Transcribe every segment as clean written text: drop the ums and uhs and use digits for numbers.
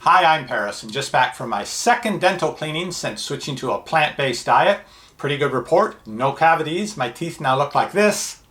Hi, I'm Paris, and just back from my second dental cleaning since switching to a plant-based diet. Pretty good report, no cavities. My teeth now look like this,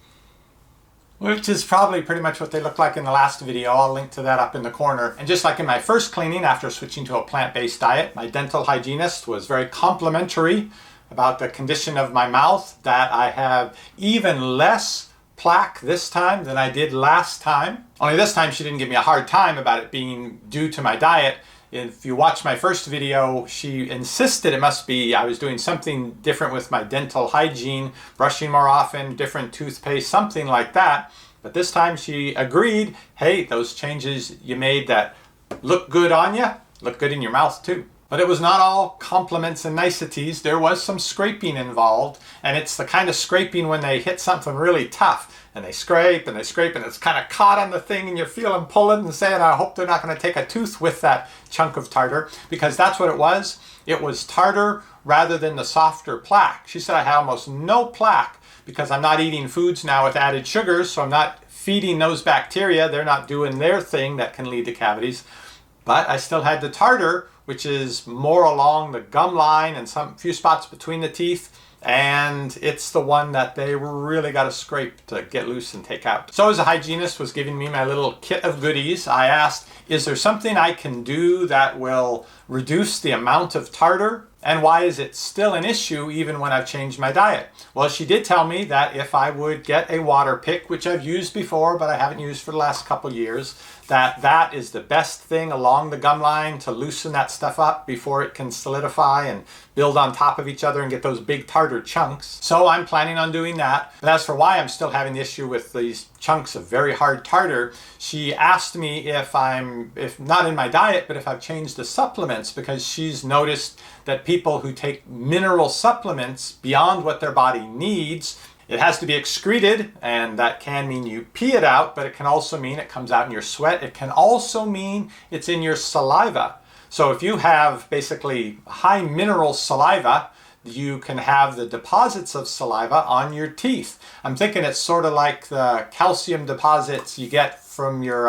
which is probably pretty much what they looked like in the last video. I'll link to that up in the corner. And just like in my first cleaning after switching to a plant-based diet, my dental hygienist was very complimentary about the condition of my mouth, that I have even less plaque this time than I did last time. Only this time she didn't give me a hard time about it being due to my diet. If you watch my first video, she insisted it must be I was doing something different with my dental hygiene, brushing more often, different toothpaste, something like that. But this time she agreed, hey, those changes you made that look good on you, look good in your mouth too. But it was not all compliments and niceties. There was some scraping involved, and it's the kind of scraping when they hit something really tough and they scrape and it's kind of caught on the thing and you feel them pulling and saying, I hope they're not going to take a tooth with that chunk of tartar, because that's what it was. It was tartar rather than the softer plaque. She said I had almost no plaque because I'm not eating foods now with added sugars, so I'm not feeding those bacteria. They're not doing their thing that can lead to cavities. But I still had the tartar, which is more along the gum line and some few spots between the teeth. And it's the one that they really got to scrape to get loose and take out. So as a hygienist was giving me my little kit of goodies, I asked, is there something I can do that will reduce the amount of tartar? And why is it still an issue even when I've changed my diet? Well, she did tell me that if I would get a Waterpik, which I've used before, but I haven't used for the last couple years, that is the best thing along the gum line to loosen that stuff up before it can solidify and build on top of each other and get those big tartar chunks. So I'm planning on doing that. But as for why I'm still having the issue with these chunks of very hard tartar, she asked me if not in my diet, but if I've changed the supplements, because she's noticed that people who take mineral supplements beyond what their body needs, it has to be excreted, and that can mean you pee it out, but it can also mean it comes out in your sweat. It can also mean it's in your saliva. So if you have basically high mineral saliva, you can have the deposits of saliva on your teeth. I'm thinking it's sort of like the calcium deposits you get from your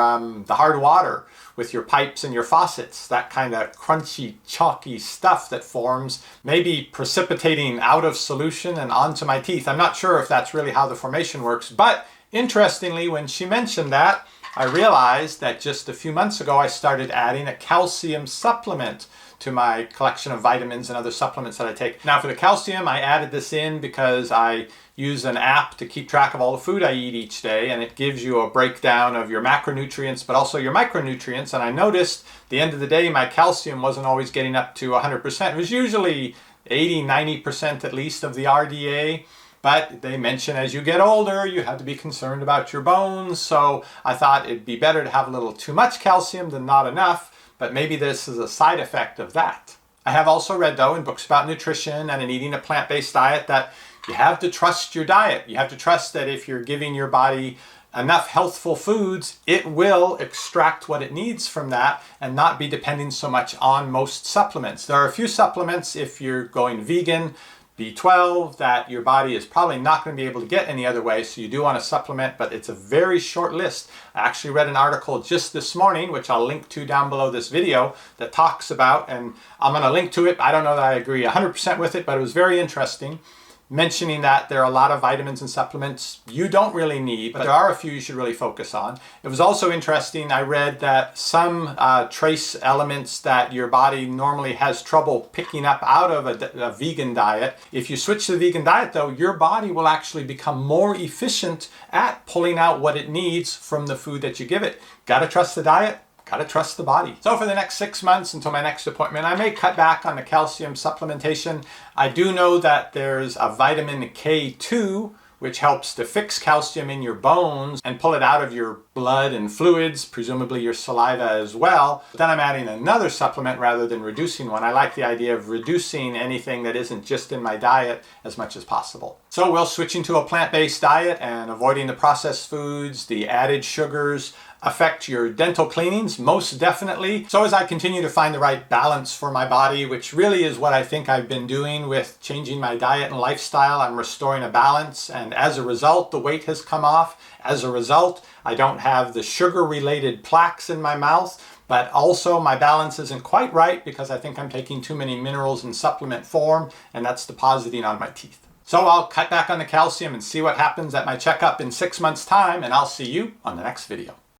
the hard water with your pipes and your faucets, that kind of crunchy, chalky stuff that forms, maybe precipitating out of solution and onto my teeth. I'm not sure if that's really how the formation works, but interestingly, when she mentioned that, I realized that just a few months ago I started adding a calcium supplement to my collection of vitamins and other supplements that I take. Now for the calcium, I added this in because I use an app to keep track of all the food I eat each day, and it gives you a breakdown of your macronutrients but also your micronutrients. And I noticed at the end of the day my calcium wasn't always getting up to 100%. It was usually 80-90% at least of the RDA. But they mention as you get older, you have to be concerned about your bones. So I thought it'd be better to have a little too much calcium than not enough. But maybe this is a side effect of that. I have also read, though, in books about nutrition and in eating a plant-based diet, that you have to trust your diet. You have to trust that if you're giving your body enough healthful foods, it will extract what it needs from that and not be depending so much on most supplements. There are a few supplements, if you're going vegan, B12, that your body is probably not going to be able to get any other way, so you do want to supplement, but it's a very short list. I actually read an article just this morning, which I'll link to down below this video, that talks about, and I'm going to link to it. I don't know that I agree 100% with it, but it was very interesting, mentioning that there are a lot of vitamins and supplements you don't really need, but there are a few you should really focus on. It was also interesting, I read that some trace elements that your body normally has trouble picking up out of a vegan diet, if you switch to the vegan diet though, your body will actually become more efficient at pulling out what it needs from the food that you give it. Gotta trust the diet. Gotta trust the body. So for the next 6 months until my next appointment, I may cut back on the calcium supplementation. I do know that there's a vitamin K2, which helps to fix calcium in your bones and pull it out of your blood and fluids, presumably your saliva as well. But then I'm adding another supplement rather than reducing one. I like the idea of reducing anything that isn't just in my diet as much as possible. So will switching to a plant-based diet and avoiding the processed foods, the added sugars, affect your dental cleanings? Most definitely. So as I continue to find the right balance for my body, which really is what I think I've been doing with changing my diet and lifestyle, I'm restoring a balance, and as a result, the weight has come off. As a result, I don't have the sugar-related plaques in my mouth, but also my balance isn't quite right because I think I'm taking too many minerals in supplement form, and that's depositing on my teeth. So I'll cut back on the calcium and see what happens at my checkup in 6 months' time, and I'll see you on the next video.